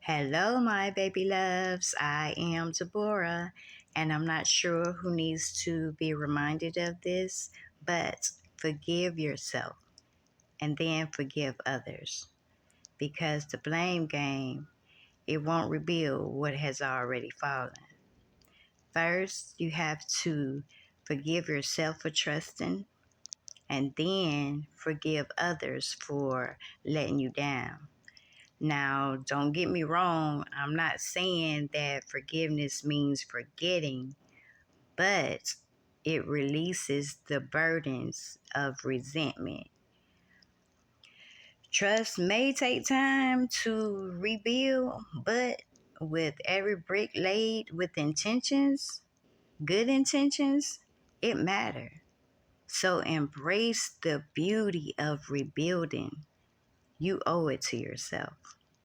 Hello, my baby loves. I am Deborah, and I'm not sure who needs to be reminded of this, but forgive yourself and then forgive others because the blame game, it won't rebuild what has already fallen. First, you have to forgive yourself for trusting and then forgive others for letting you down. Now, don't get me wrong, I'm not saying that forgiveness means forgetting, but it releases the burdens of resentment. Trust may take time to rebuild, but with every brick laid with intentions, good intentions, it matters. So embrace the beauty of rebuilding. You owe it to yourself.